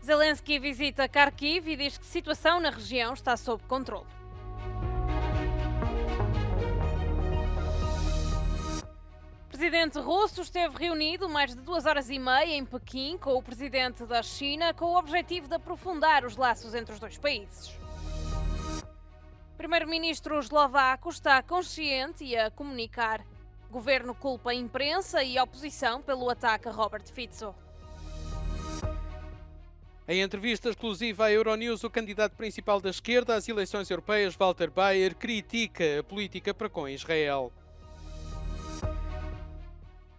Zelensky visita Kharkiv e diz que a situação na região está sob controle. O presidente russo esteve reunido mais de 2 horas e meia em Pequim com o presidente da China com o objetivo de aprofundar os laços entre os dois países. O primeiro-ministro eslovaco está consciente e a comunicar. O governo culpa a imprensa e a oposição pelo ataque a Robert Fico. Em entrevista exclusiva à Euronews, o candidato principal da esquerda às eleições europeias, Walter Bayer, critica a política para com Israel.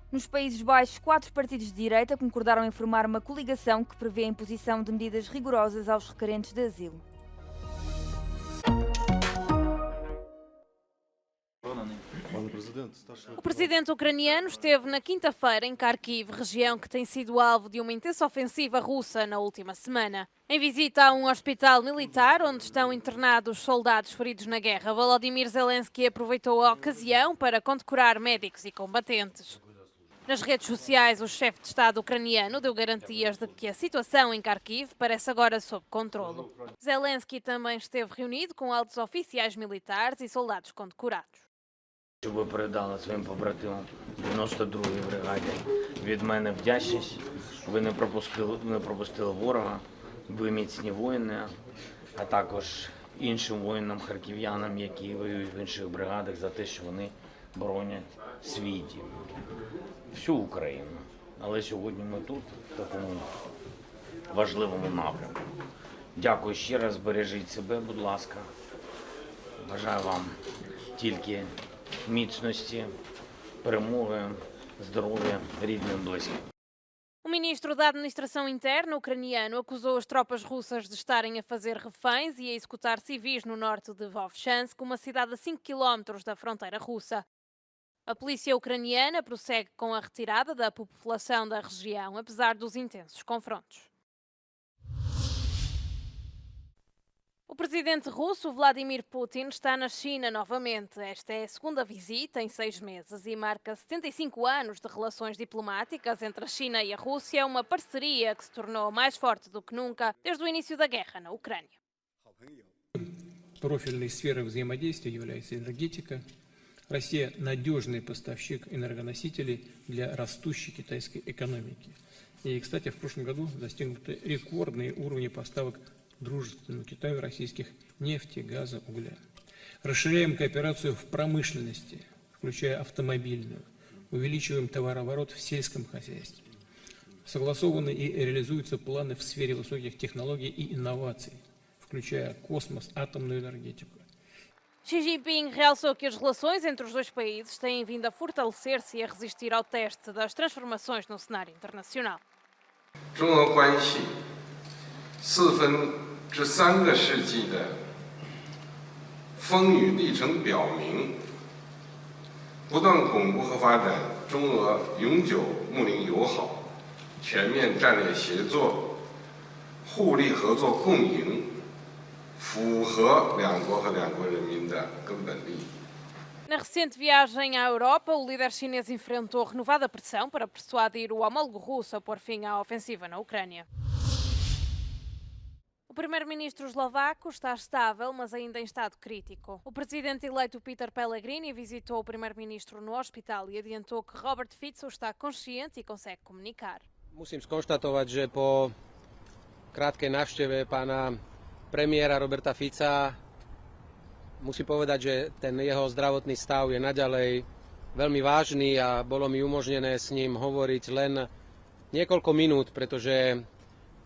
Nos Países Baixos, 4 partidos de direita concordaram em formar uma coligação que prevê a imposição de medidas rigorosas aos requerentes de asilo. O presidente ucraniano esteve na quinta-feira em Kharkiv, região que tem sido alvo de uma intensa ofensiva russa na última semana. Em visita a um hospital militar onde estão internados soldados feridos na guerra, Volodymyr Zelensky aproveitou a ocasião para condecorar médicos e combatentes. Nas redes sociais, o chefe de Estado ucraniano deu garantias de que a situação em Kharkiv parece agora sob controlo. Zelensky também esteve reunido com altos oficiais militares e soldados condecorados. Щоб ви передали своїм побратимам 92-й бригаді від мене вдячність. Ви не пропустили ворога, ви міцні воїни, а також іншим воїнам-харків'янам, які воюють в інших бригадах за те, що вони боронять свій дім. Всю Україну. Але сьогодні ми тут, в такому важливому напрямку. Дякую ще раз, бережіть себе, будь ласка. Бажаю вам тільки міцності, перемоги, здоров'я, рідним, близьким. O ministro da Administração Interna ucraniano acusou as tropas russas de estarem a fazer reféns e a executar civis no norte de Vovchansk, uma cidade a 5 quilómetros da fronteira russa. A polícia ucraniana prossegue com a retirada da população da região, apesar dos intensos confrontos. O presidente russo Vladimir Putin está na China novamente. Esta é a segunda visita em 6 meses e marca 75 anos de relações diplomáticas entre a China e a Rússia, uma parceria que se tornou mais forte do que nunca desde o início da guerra na Ucrânia. Профильной сферой взаимодействия является энергетика. Россия – надежный поставщик энергоносителей для растущей китайской экономики. И, кстати, в прошлом году достигнуты рекордные уровни поставок дружественному Китаю российских нефти, газа, угля. Расширяем кооперацию в промышленности, включая автомобильную. Увеличиваем товарооборот в сельском хозяйстве. Согласованы и реализуются планы в сфере высоких технологий и инноваций, включая космос, атомную энергетику. Xi Jinping realçou que as relações entre os dois países têm vindo a fortalecer-se e a resistir ao teste das transformações no cenário internacional. 中俄关系4分之3个世纪的风雨历程表明，不断巩固和发展中俄永久睦邻友好、全面战略协作、互利合作共赢，符合两国和两国人民的根本利益。 Na recente viagem à Europa, o líder chinês enfrentou renovada pressão para persuadir o homólogo russo a pôr fim à ofensiva na Ucrânia. O primeiro-ministro eslovaco está estável, mas ainda em estado crítico. O presidente eleito Peter Pellegrini visitou o primeiro-ministro no hospital e adiantou que Robert Fico está consciente e consegue comunicar. Musím skonštatovať, že po krátkej návšteve pána premiéra Roberta Fica musím povedať, že ten jeho zdravotný stav je naďalej veľmi vážny a bolo mi umožnené s ním hovoriť len niekoľko minút, pretože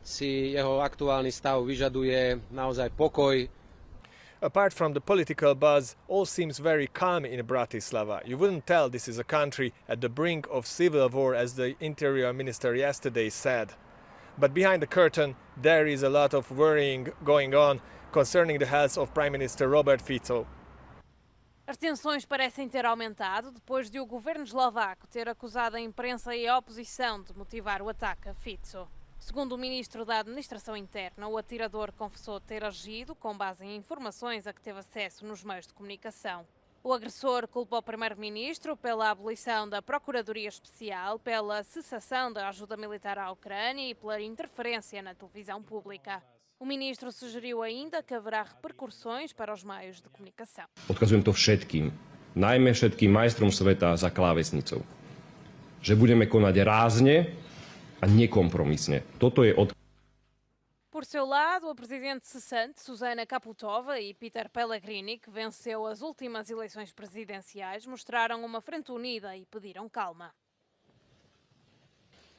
si jeho aktuálny stav vyžaduje naozaj pokoj. Apart from the political buzz, all seems very calm in Bratislava. You wouldn't tell this is a country at the brink of civil war, as the interior minister yesterday said. But behind the curtain, there is a lot of worrying going on concerning the health of Prime Minister Robert Fico. As tensões parecem ter aumentado depois de o governo eslovaco ter acusado a imprensa e a oposição de motivar o ataque a Fico. Segundo o ministro da Administração Interna, o atirador confessou ter agido com base em informações a que teve acesso nos meios de comunicação. O agressor culpa o primeiro-ministro pela abolição da Procuradoria Especial, pela cessação da ajuda militar à Ucrânia e pela interferência na televisão pública. O ministro sugeriu ainda que haverá repercussões para os meios de comunicação. Odkazujem to všetkým, najmä všetkým majstrom sveta za klávesnicou, že budeme konať rázne a nekompromisne. Toto je Por seu lado, a presidente cessante, Zuzana Kaputova, e Peter Pellegrini, que venceu as últimas eleições presidenciais, mostraram uma frente unida e pediram calma.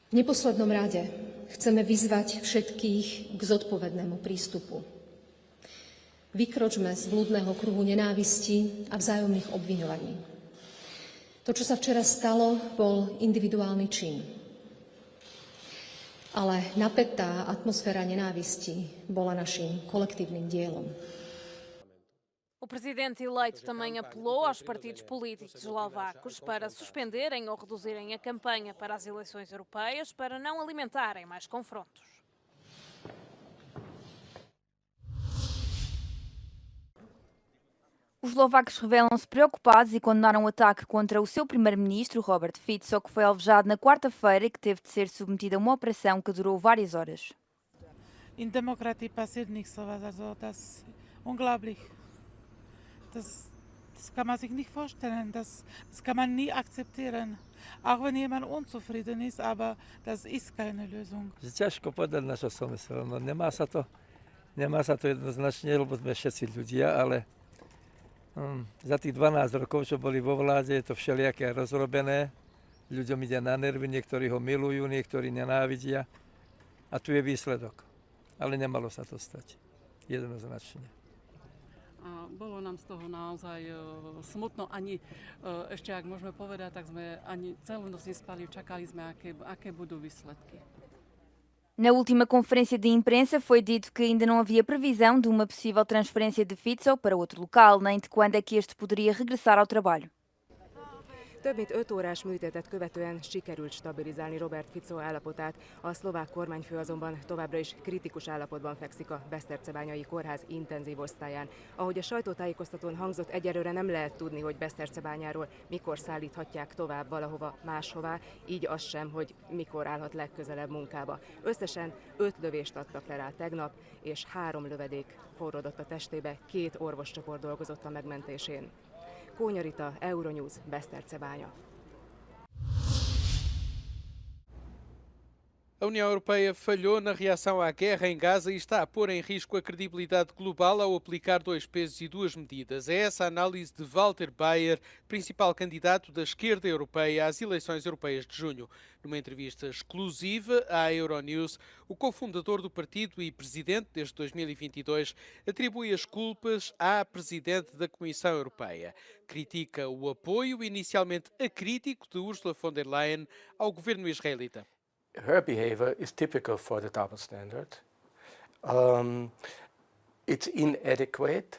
V neposlednom rade chceme vyzvať všetkých k zodpovednému prístupu. Vykročme z blúdneho kruhu nenávistí a vzájomných obviňovaní. To, čo sa včera stalo, bol individuálny čin. Ale napätá atmosféra nenávisti bola našim kolektívnym dielom. O presidente eleito também apelou aos partidos políticos eslovacos para suspenderem ou reduzirem a campanha para as eleições europeias para não alimentarem mais confrontos. Os eslovacos revelam-se preocupados e condenaram o ataque contra o seu primeiro-ministro, Robert Fico, que foi alvejado na quarta-feira e que teve de ser submetido a uma operação que durou várias horas. In Demokratie passiert nichts sowas, also das ist unglaublich. Das kann man sich nicht vorstellen, das kann man nie akzeptieren. Auch wenn jemand unzufrieden ist, aber das ist keine Lösung. Ťažko povedať, na čo som myslel. No, nemá sa to jednoznačne, lebo sme všetci ľudia, ale za tých 12 rokov, čo boli vo vláde, je to všelijaké rozrobené. Ľuďom ide na nervy, niektorí ho milujú, niektorí nenávidia. A tu je výsledok. Ale nemalo sa to stať. Jednoznačne. A bolo nám z toho naozaj smutno. Ani ešte, ak môžeme povedať, tak sme ani celú noc nespali, čakali sme, aké budú výsledky. Na última conferência de imprensa foi dito que ainda não havia previsão de uma possível transferência de Fico para outro local, nem de quando é que este poderia regressar ao trabalho. Több mint 5 órás műtétet követően sikerült stabilizálni Robert Fico állapotát, a szlovák kormányfő azonban továbbra is kritikus állapotban fekszik a Besztercebányai kórház intenzív osztályán. Ahogy a sajtótájékoztatón hangzott, egyelőre nem lehet tudni, hogy Besztercebányáról mikor szállíthatják tovább valahova máshová, így az sem, hogy mikor állhat legközelebb munkába. Összesen 5 lövést adtak le rá tegnap, és 3 lövedék forródott a testébe, 2 orvoscsoport dolgozott a megmentésén. Kónya Rita, Euronews, Besztercebánya. A União Europeia falhou na reação à guerra em Gaza e está a pôr em risco a credibilidade global ao aplicar 2 pesos e 2 medidas. É essa a análise de Walter Bayer, principal candidato da esquerda europeia às eleições europeias de junho. Numa entrevista exclusiva à Euronews, o cofundador do partido e presidente desde 2022 atribui as culpas à presidente da Comissão Europeia. Critica o apoio inicialmente acrítico de Ursula von der Leyen ao governo israelita. Her behavior is typical for the double standard. It's inadequate.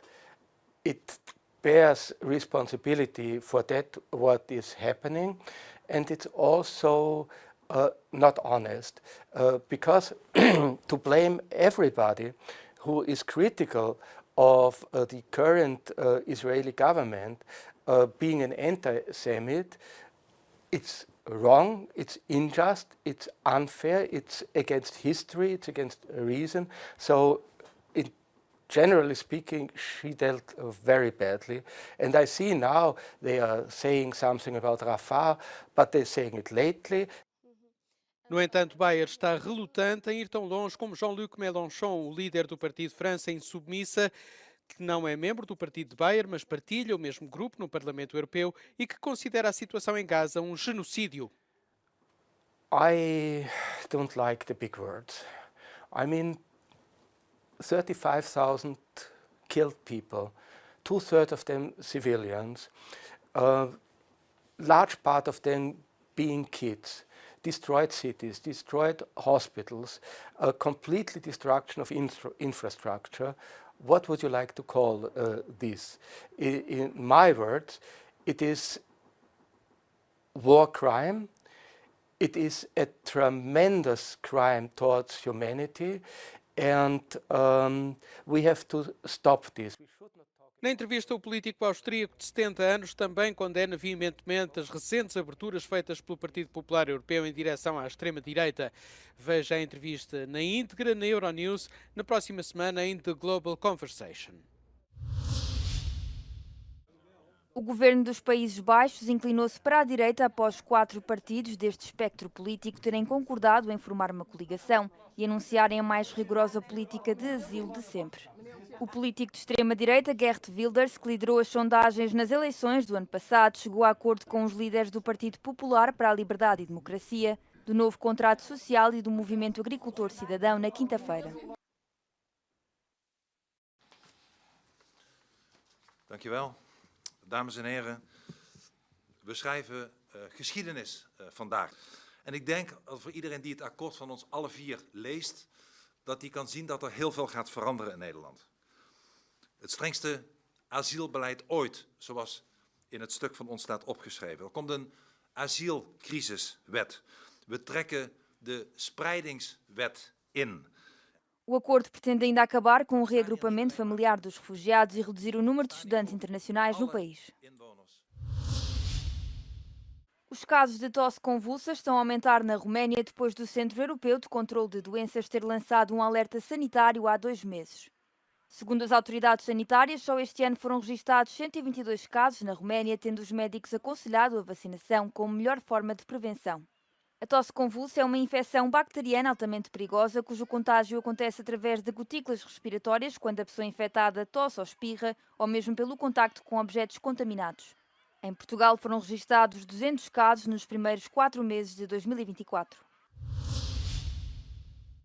It bears responsibility for that what is happening, and it's also not honest because to blame everybody who is critical of the current Israeli government being an anti-Semite, it's wrong, it's unjust, it's unfair, it's against history, it's against reason. So, generally speaking, she dealt very badly. And I see now they are saying something about Rafah, but they're saying it lately. No entanto, Bayer está relutante em ir tão longe como Jean-Luc Mélenchon, o líder do partido França Insubmissa, que não é membro do partido de Bayer, mas partilha o mesmo grupo no Parlamento Europeu e que considera a situação em Gaza um genocídio. I don't like the big words. I mean, 35,000 killed people, 2/3 of them civilians, large part of them being kids, destroyed cities, destroyed hospitals, a completely destruction of infrastructure. What would you like to call this? In my words, it is war crime. It is a tremendous crime towards humanity, and we have to stop this. We should not talk Na entrevista, o político austríaco de 70 anos também condena veementemente as recentes aberturas feitas pelo Partido Popular Europeu em direção à extrema-direita. Veja a entrevista na íntegra na Euronews na próxima semana em The Global Conversation. O governo dos Países Baixos inclinou-se para a direita após 4 partidos deste espectro político terem concordado em formar uma coligação e anunciarem a mais rigorosa política de asilo de sempre. O político de extrema-direita, Geert Wilders, que liderou as sondagens nas eleições do ano passado, chegou a acordo com os líderes do Partido Popular para a Liberdade e Democracia, do novo contrato social e do movimento Agricultor Cidadão na quinta-feira. Dankjewel. Dames en heren, we schrijven geschiedenis vandaag. En ik denk dat voor iedereen die het akkoord van ons alle 4 leest, dat die kan zien dat er heel veel gaat veranderen in Nederland. Het strengste asielbeleid ooit, zoals in het stuk van ons staat opgeschreven. Er komt een asielcrisiswet. We trekken de spreidingswet in. O acordo pretende ainda acabar com o reagrupamento familiar dos refugiados e reduzir o número de estudantes internacionais no país. Os casos de tosse convulsa estão a aumentar na Roménia depois do Centro Europeu de Controlo de Doenças ter lançado um alerta sanitário há 2 meses. Segundo as autoridades sanitárias, só este ano foram registados 122 casos na Roménia, tendo os médicos aconselhado a vacinação como melhor forma de prevenção. A tosse convulsa é uma infecção bacteriana altamente perigosa, cujo contágio acontece através de gotículas respiratórias quando a pessoa infectada tosse ou espirra, ou mesmo pelo contacto com objetos contaminados. Em Portugal foram registados 200 casos nos primeiros 4 meses de 2024.